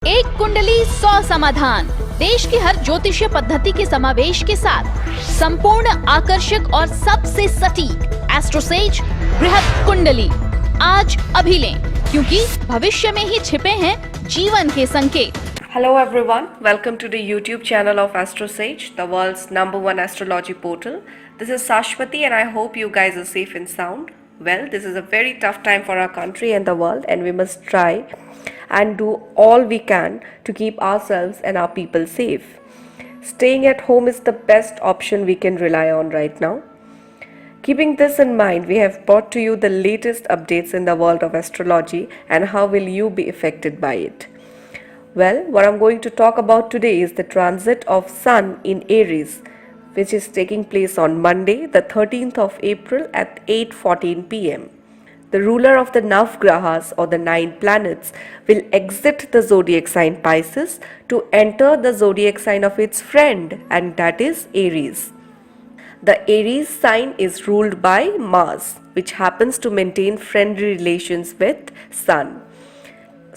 एक कुंडली 100 समाधान, देश की हर ज्योतिषीय पद्धति के समावेश के साथ संपूर्ण आकर्षक और सबसे सटीक एस्ट्रोसेज बृहद कुंडली आज अभी लें, क्योंकि भविष्य में ही छिपे हैं जीवन के संकेत। Hello everyone, welcome to the YouTube channel of AstroSage, the world's #1 astrology portal. This is Sashwati and I hope you guys are safe and sound. Well, this is a very tough time for our country and the world, and we must try and do all we can to keep ourselves and our people safe. Staying at home is the best option we can rely on right now. Keeping this in mind, we have brought to you the latest updates in the world of astrology and how will you be affected by it. Well, what I'm going to talk about today is the transit of Sun in Aries, which is taking place on Monday, the 13th of April at 8:14 p.m. The ruler of the Navgrahas or the 9 planets will exit the zodiac sign Pisces to enter the zodiac sign of its friend, and that is Aries. The Aries sign is ruled by Mars, which happens to maintain friendly relations with Sun.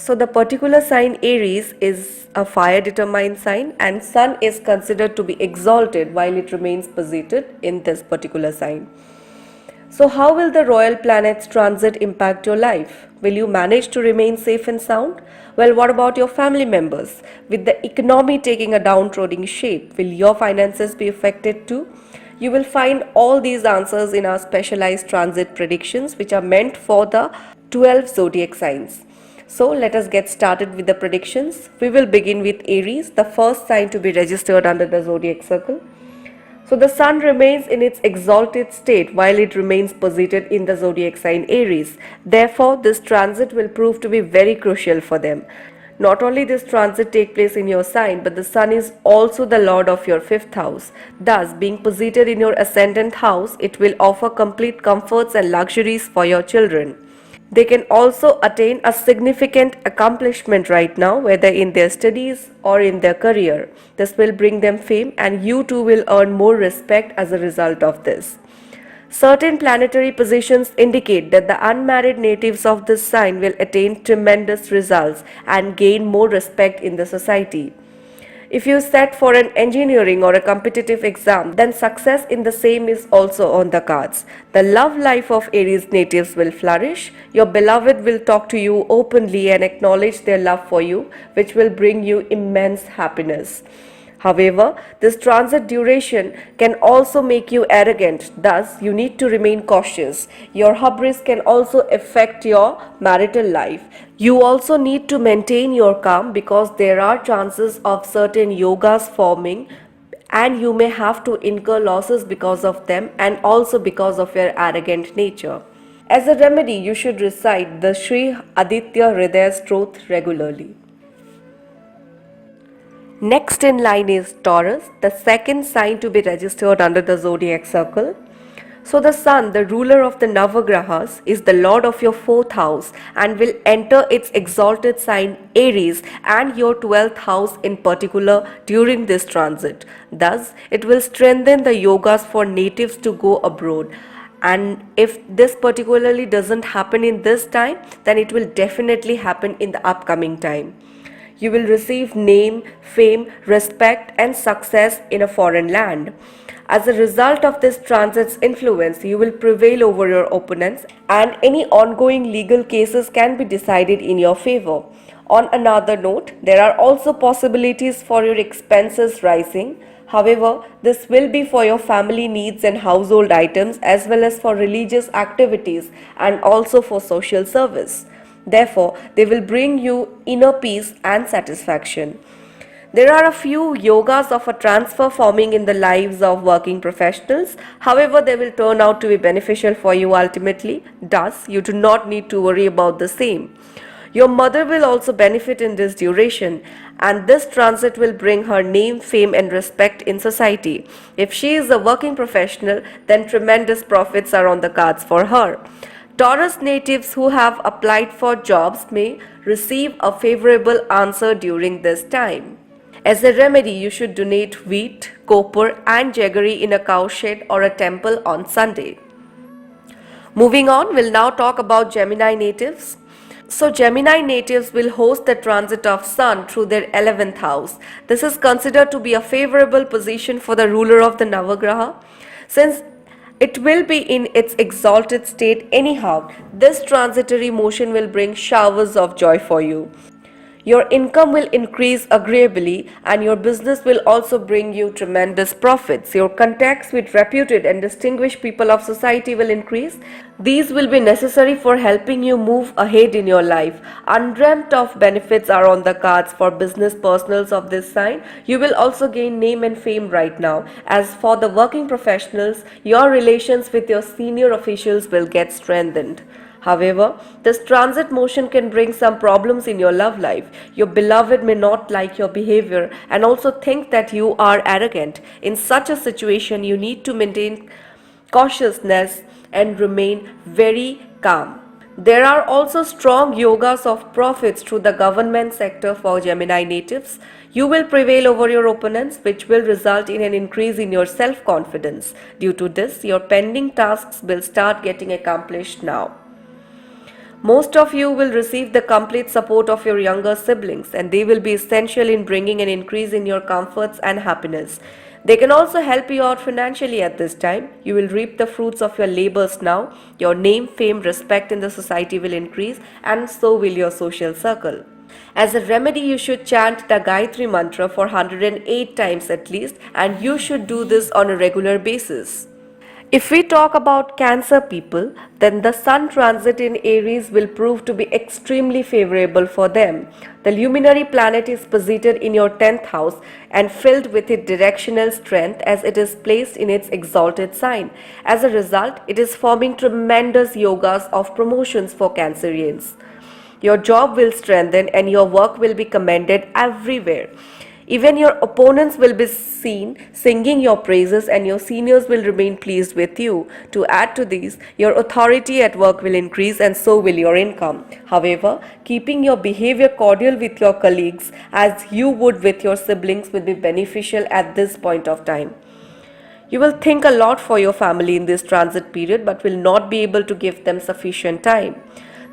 So the particular sign Aries is a fire determined sign, and Sun is considered to be exalted while it remains posited in this particular sign. So how will the royal planets transit impact your life? Will you manage to remain safe and sound? Well, what about your family members? With the economy taking a downtrodden shape, will your finances be affected too? You will find all these answers in our specialized transit predictions, which are meant for the 12 zodiac signs. So let us get started with the predictions. We will begin with Aries, the first sign to be registered under the zodiac circle. So the Sun remains in its exalted state while it remains posited in the zodiac sign Aries. Therefore, this transit will prove to be very crucial for them. Not only this transit take place in your sign, but the Sun is also the lord of your 5th house. Thus, being posited in your ascendant house, it will offer complete comforts and luxuries for your children. They can also attain a significant accomplishment right now, whether in their studies or in their career. This will bring them fame, and you too will earn more respect as a result of this. Certain planetary positions indicate that the unmarried natives of this sign will attain tremendous results and gain more respect in the society. If you set for an engineering or a competitive exam, then success in the same is also on the cards. The love life of Aries natives will flourish. Your beloved will talk to you openly and acknowledge their love for you, which will bring you immense happiness. However, this transit duration can also make you arrogant, thus you need to remain cautious. Your hubris can also affect your marital life. You also need to maintain your calm because there are chances of certain yogas forming, and you may have to incur losses because of them and also because of your arrogant nature. As a remedy, you should recite the Sri Aditya Hridaya Stotra regularly. Next in line is Taurus, the second sign to be registered under the zodiac circle. So the Sun, the ruler of the Navagrahas, is the lord of your 4th house and will enter its exalted sign Aries and your 12th house in particular during this transit. Thus, it will strengthen the yogas for natives to go abroad. And if this particularly doesn't happen in this time, then it will definitely happen in the upcoming time. You will receive name, fame, respect and success in a foreign land. As a result of this transit's influence, you will prevail over your opponents and any ongoing legal cases can be decided in your favor. On another note, there are also possibilities for your expenses rising. However, this will be for your family needs and household items as well as for religious activities and also for social service. Therefore, they will bring you inner peace and satisfaction. There are a few yogas of a transfer forming in the lives of working professionals. However, they will turn out to be beneficial for you ultimately. Thus, you do not need to worry about the same. Your mother will also benefit in this duration, and this transit will bring her name, fame and respect in society. If she is a working professional, then tremendous profits are on the cards for her. Taurus natives who have applied for jobs may receive a favorable answer during this time. As a remedy, you should donate wheat, copper and jaggery in a cowshed or a temple on Sunday. Moving on, we'll now talk about Gemini natives. So Gemini natives will host the transit of Sun through their 11th house. This is considered to be a favorable position for the ruler of the Navagraha. Since it will be in its exalted state anyhow, this transitory motion will bring showers of joy for you. Your income will increase agreeably and your business will also bring you tremendous profits. Your contacts with reputed and distinguished people of society will increase. These will be necessary for helping you move ahead in your life. Undreamt of benefits are on the cards for business personals of this sign. You will also gain name and fame right now. As for the working professionals, your relations with your senior officials will get strengthened. However, this transit motion can bring some problems in your love life. Your beloved may not like your behavior and also think that you are arrogant. In such a situation, you need to maintain cautiousness and remain very calm. There are also strong yogas of profits through the government sector for Gemini natives. You will prevail over your opponents, which will result in an increase in your self-confidence. Due to this, your pending tasks will start getting accomplished now. Most of you will receive the complete support of your younger siblings, and they will be essential in bringing an increase in your comforts and happiness. They can also help you out financially at this time. You will reap the fruits of your labors now. Your name, fame, respect in the society will increase, and so will your social circle. As a remedy, you should chant the Gayatri mantra for 108 times at least, and you should do this on a regular basis. If we talk about Cancer people, then the Sun transit in Aries will prove to be extremely favorable for them. The luminary planet is posited in your 10th house and filled with its directional strength as it is placed in its exalted sign. As a result, it is forming tremendous yogas of promotions for Cancerians. Your job will strengthen and your work will be commended everywhere. Even your opponents will be seen singing your praises and your seniors will remain pleased with you. To add to these, your authority at work will increase and so will your income. However, keeping your behavior cordial with your colleagues as you would with your siblings will be beneficial at this point of time. You will think a lot for your family in this transit period but will not be able to give them sufficient time.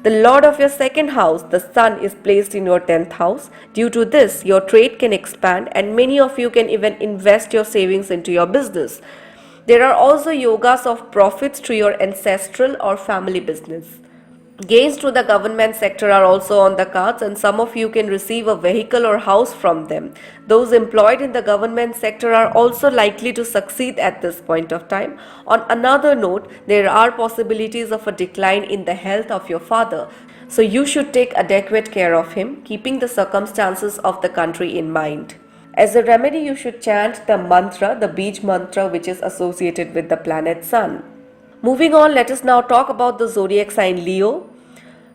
The Lord of your second house, the Sun, is placed in your 10th house. Due to this, your trade can expand and many of you can even invest your savings into your business. There are also yogas of profits through your ancestral or family business. Gains to the government sector are also on the cards and some of you can receive a vehicle or house from them. Those employed in the government sector are also likely to succeed at this point of time. On another note, there are possibilities of a decline in the health of your father. So you should take adequate care of him, keeping the circumstances of the country in mind. As a remedy, you should chant the mantra, the Bij mantra, which is associated with the planet Sun. Moving on, let us now talk about the zodiac sign Leo.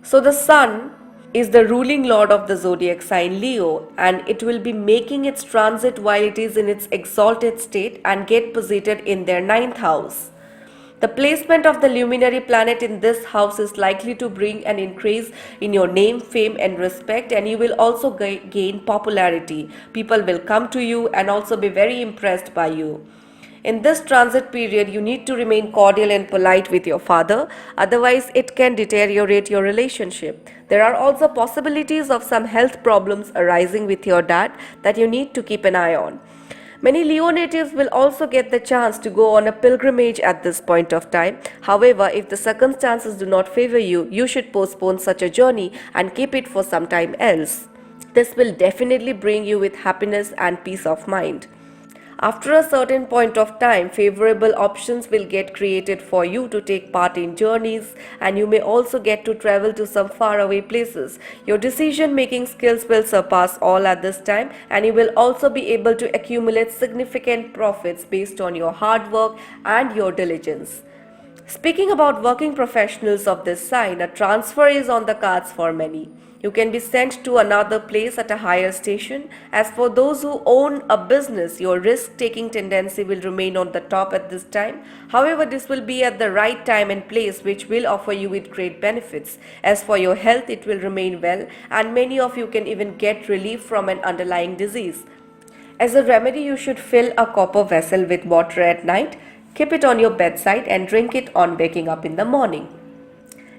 So the Sun is the ruling lord of the zodiac sign Leo and it will be making its transit while it is in its exalted state and get posited in their 9th house. The placement of the luminary planet in this house is likely to bring an increase in your name, fame and respect, and you will also gain popularity. People will come to you and also be very impressed by you. In this transit period, you need to remain cordial and polite with your father, otherwise it can deteriorate your relationship. There are also possibilities of some health problems arising with your dad that you need to keep an eye on. Many Leo natives will also get the chance to go on a pilgrimage at this point of time. However, if the circumstances do not favor you, you should postpone such a journey and keep it for some time else. This will definitely bring you with happiness and peace of mind. After a certain point of time, favorable options will get created for you to take part in journeys and you may also get to travel to some faraway places. Your decision-making skills will surpass all at this time and you will also be able to accumulate significant profits based on your hard work and your diligence. Speaking about working professionals of this sign, a transfer is on the cards for many. You can be sent to another place at a higher station. As for those who own a business, your risk-taking tendency will remain on the top at this time. However, this will be at the right time and place which will offer you with great benefits. As for your health, it will remain well and many of you can even get relief from an underlying disease. As a remedy, you should fill a copper vessel with water at night, keep it on your bedside and drink it on waking up in the morning.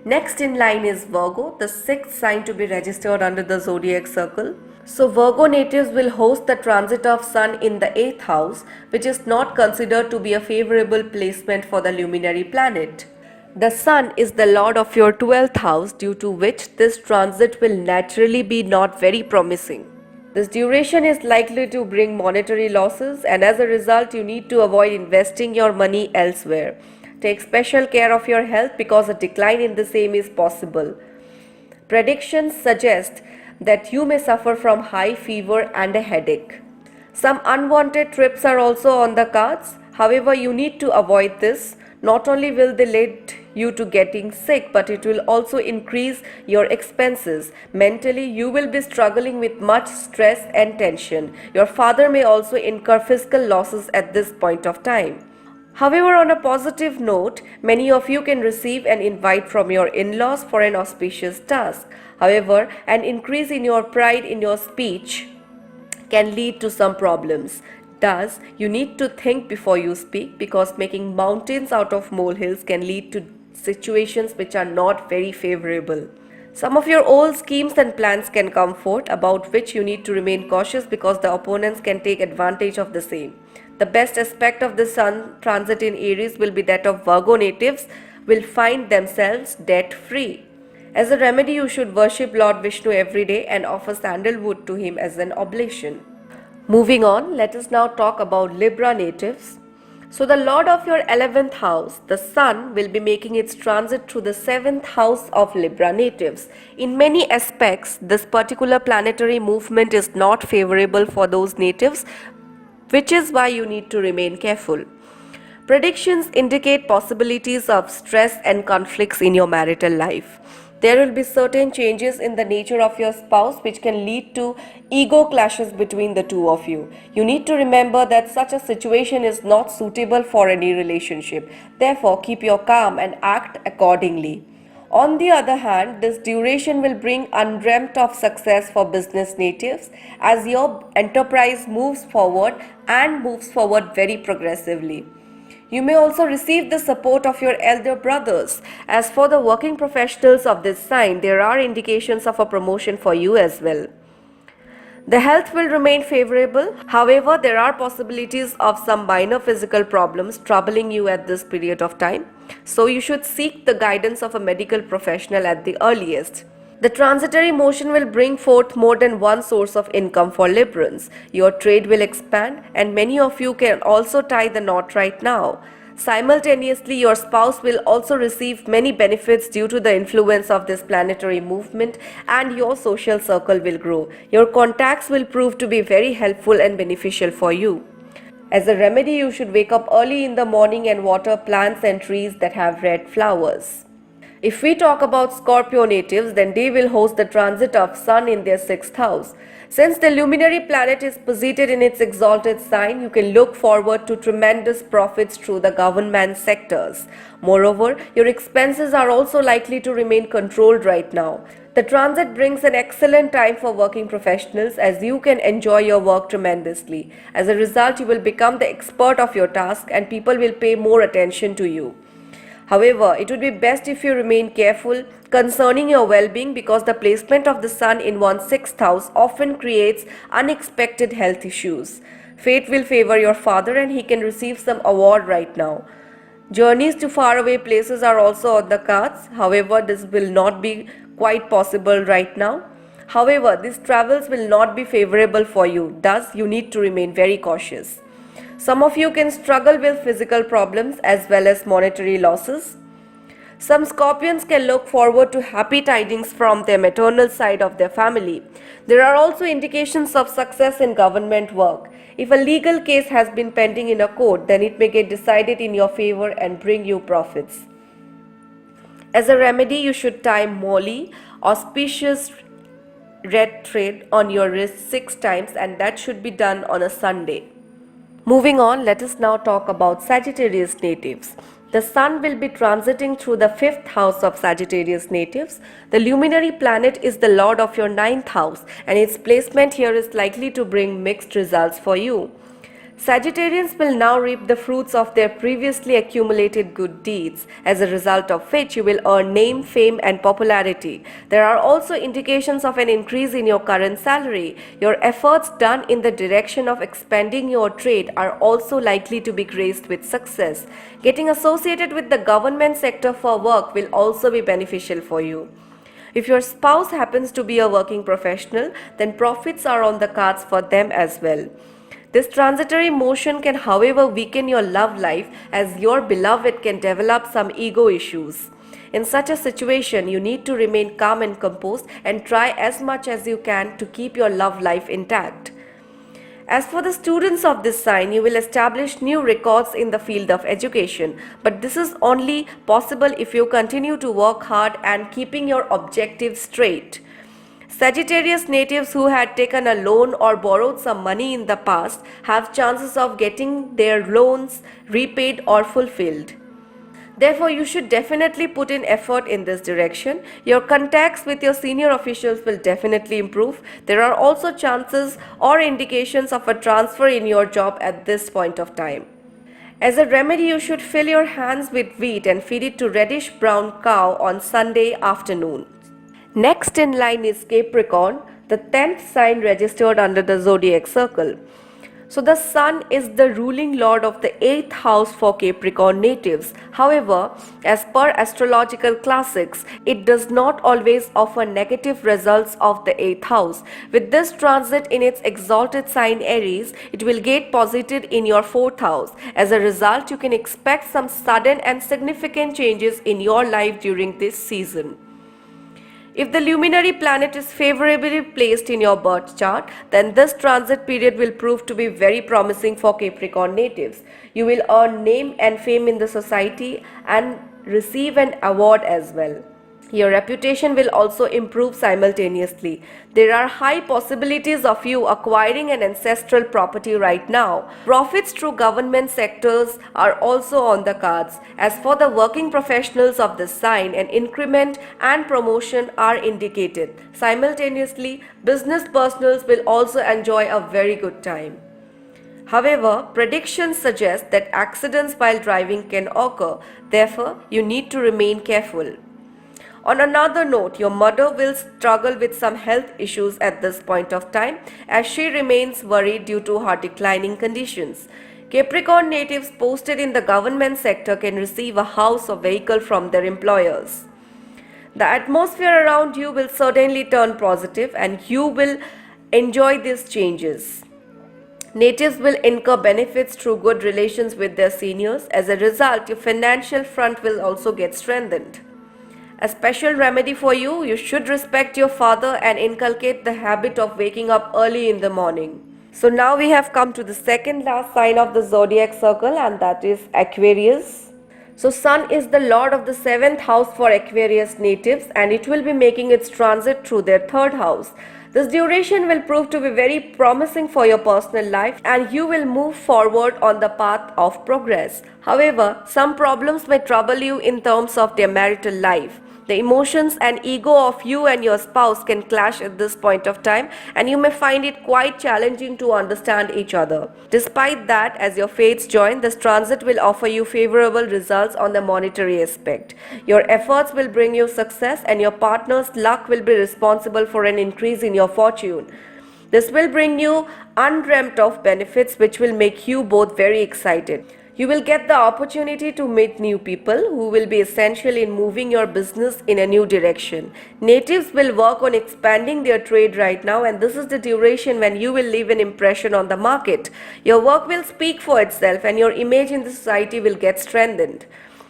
Next in line is Virgo, the sixth sign to be registered under the zodiac circle. So Virgo natives will host the transit of Sun in the 8th house, which is not considered to be a favorable placement for the luminary planet. The Sun is the lord of your 12th house, due to which this transit will naturally be not very promising. This duration is likely to bring monetary losses, and as a result you need to avoid investing your money elsewhere. Take special care of your health because a decline in the same is possible. Predictions suggest that you may suffer from high fever and a headache. Some unwanted trips are also on the cards. However, you need to avoid this. Not only will they lead you to getting sick, but it will also increase your expenses. Mentally, you will be struggling with much stress and tension. Your father may also incur fiscal losses at this point of time. However, on a positive note, many of you can receive an invite from your in-laws for an auspicious task. However, an increase in your pride in your speech can lead to some problems. Thus, you need to think before you speak, because making mountains out of molehills can lead to situations which are not very favorable. Some of your old schemes and plans can come forth, about which you need to remain cautious because the opponents can take advantage of the same. The best aspect of the Sun transit in Aries will be that of Virgo natives will find themselves debt-free. As a remedy, you should worship Lord Vishnu every day and offer sandalwood to him as an oblation. Moving on, let us now talk about Libra natives. So the lord of your 11th house, the Sun, will be making its transit through the 7th house of Libra natives. In many aspects, this particular planetary movement is not favorable for those natives, which is why you need to remain careful. Predictions indicate possibilities of stress and conflicts in your marital life. There will be certain changes in the nature of your spouse which can lead to ego clashes between the two of you. You need to remember that such a situation is not suitable for any relationship. Therefore, keep your calm and act accordingly. On the other hand, this duration will bring undreamt of success for business natives as your enterprise moves forward and moves forward very progressively. You may also receive the support of your elder brothers. As for the working professionals of this sign, there are indications of a promotion for you as well. The health will remain favorable. However, there are possibilities of some minor physical problems troubling you at this period of time. So you should seek the guidance of a medical professional at the earliest. The transitory motion will bring forth more than one source of income for Librans. Your trade will expand, and many of you can also tie the knot right now. Simultaneously, your spouse will also receive many benefits due to the influence of this planetary movement, and your social circle will grow. Your contacts will prove to be very helpful and beneficial for you. As a remedy, you should wake up early in the morning and water plants and trees that have red flowers. If we talk about Scorpio natives, then they will host the transit of Sun in their 6th house. Since the luminary planet is posited in its exalted sign, you can look forward to tremendous profits through the government sectors. Moreover, your expenses are also likely to remain controlled right now. The transit brings an excellent time for working professionals as you can enjoy your work tremendously. As a result, you will become the expert of your task and people will pay more attention to you. However, it would be best if you remain careful concerning your well-being because the placement of the Sun in one's 6th house often creates unexpected health issues. Fate will favor your father and he can receive some award right now. Journeys to faraway places are also on the cards. However, this will not be quite possible right now. However, these travels will not be favorable for you. Thus, you need to remain very cautious. Some of you can struggle with physical problems as well as monetary losses. Some Scorpions can look forward to happy tidings from their maternal side of their family. There are also indications of success in government work. If a legal case has been pending in a court, then it may get decided in your favor and bring you profits. As a remedy, you should tie Molly, auspicious red thread, on your wrist 6 times, and that should be done on a Sunday. Moving on, let us now talk about Sagittarius natives. The Sun will be transiting through the 5th house of Sagittarius natives. The luminary planet is the lord of your 9th house and its placement here is likely to bring mixed results for you. Sagittarians will now reap the fruits of their previously accumulated good deeds, as a result of which you will earn name, fame and popularity. There are also indications of an increase in your current salary. Your efforts done in the direction of expanding your trade are also likely to be graced with success. Getting associated with the government sector for work will also be beneficial for you. If your spouse happens to be a working professional, then profits are on the cards for them as well. This transitory motion can, however, weaken your love life, as your beloved can develop some ego issues. In such a situation, you need to remain calm and composed and try as much as you can to keep your love life intact. As for the students of this sign, you will establish new records in the field of education, but this is only possible if you continue to work hard and keeping your objectives straight. Sagittarius natives who had taken a loan or borrowed some money in the past have chances of getting their loans repaid or fulfilled. Therefore, you should definitely put in effort in this direction. Your contacts with your senior officials will definitely improve. There are also chances or indications of a transfer in your job at this point of time. As a remedy, you should fill your hands with wheat and feed it to reddish brown cow on Sunday afternoon. Next in line is Capricorn, the 10th sign registered under the zodiac circle. So the sun is the ruling lord of the 8th house for Capricorn natives. However, as per astrological classics, it does not always offer negative results of the 8th house. With this transit in its exalted sign Aries, it will get posited in your 4th house. As a result, you can expect some sudden and significant changes in your life during this season. If the luminary planet is favorably placed in your birth chart, then this transit period will prove to be very promising for Capricorn natives. You will earn name and fame in the society and receive an award as well. Your reputation will also improve simultaneously. There are high possibilities of you acquiring an ancestral property right now. Profits through government sectors are also on the cards. As for the working professionals of this sign, an increment and promotion are indicated. Simultaneously, business personals will also enjoy a very good time. However, predictions suggest that accidents while driving can occur. Therefore, you need to remain careful. On another note, your mother will struggle with some health issues at this point of time, as she remains worried due to her declining conditions. Capricorn natives posted in the government sector can receive a house or vehicle from their employers. The atmosphere around you will certainly turn positive and you will enjoy these changes. Natives will incur benefits through good relations with their seniors. As a result, your financial front will also get strengthened. A special remedy for you, you should respect your father and inculcate the habit of waking up early in the morning. So now we have come to the second last sign of the zodiac circle, and that is Aquarius. So Sun is the lord of the 7th house for Aquarius natives, and it will be making its transit through their 3rd house. This duration will prove to be very promising for your personal life and you will move forward on the path of progress. However, some problems may trouble you in terms of their marital life. The emotions and ego of you and your spouse can clash at this point of time and you may find it quite challenging to understand each other. Despite that, as your fates join, this transit will offer you favorable results on the monetary aspect. Your efforts will bring you success and your partner's luck will be responsible for an increase in your fortune. This will bring you undreamt of benefits which will make you both very excited. You will get the opportunity to meet new people who will be essential in moving your business in a new direction. Natives will work on expanding their trade right now, and this is the duration when you will leave an impression on the market. Your work will speak for itself and your image in the society will get strengthened.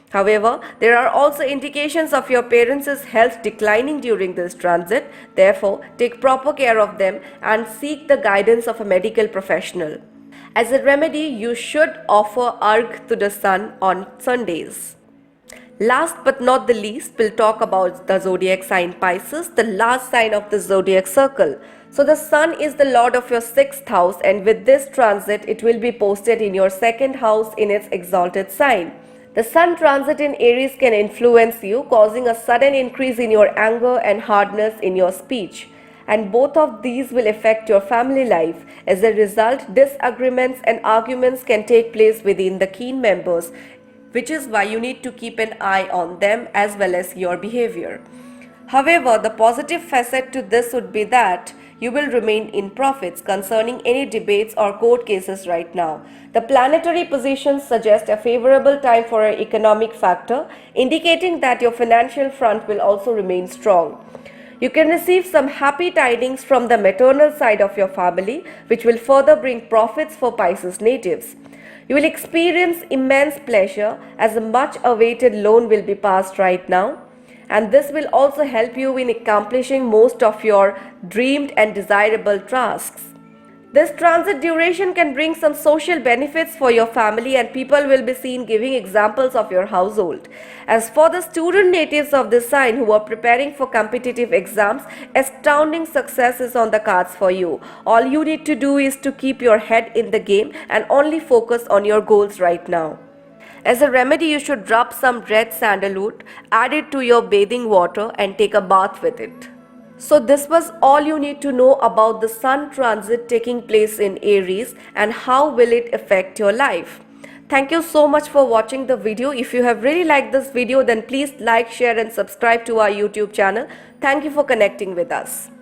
However, there are also indications of your parents' health declining during this transit. Therefore, take proper care of them and seek the guidance of a medical professional. As a remedy, you should offer Arg to the sun on Sundays. Last but not the least, we'll talk about the zodiac sign Pisces, the last sign of the zodiac circle. So the sun is the lord of your 6th house, and with this transit, it will be posted in your 2nd house in its exalted sign. The sun transit in Aries can influence you, causing a sudden increase in your anger and hardness in your speech. and both of these will affect your family life. As a result, disagreements and arguments can take place within the kin members, which is why you need to keep an eye on them as well as your behavior. However, the positive facet to this would be that you will remain in profits concerning any debates or court cases right now. The planetary positions suggest a favorable time for an economic factor, indicating that your financial front will also remain strong. You can receive some happy tidings from the maternal side of your family, which will further bring profits for Pisces natives. You will experience immense pleasure as a much awaited loan will be passed right now, and this will also help you in accomplishing most of your dreamed and desirable tasks. This transit duration can bring some social benefits for your family, and people will be seen giving examples of your household. As for the student natives of this sign who are preparing for competitive exams, astounding success is on the cards for you. All you need to do is to keep your head in the game and only focus on your goals right now. As a remedy, you should rub some red sandalwood, add it to your bathing water and take a bath with it. So this was all you need to know about the Sun transit taking place in Aries and how will it affect your life. Thank you so much for watching the video. If you have really liked this video, then please like, share and subscribe to our YouTube channel. Thank you for connecting with us.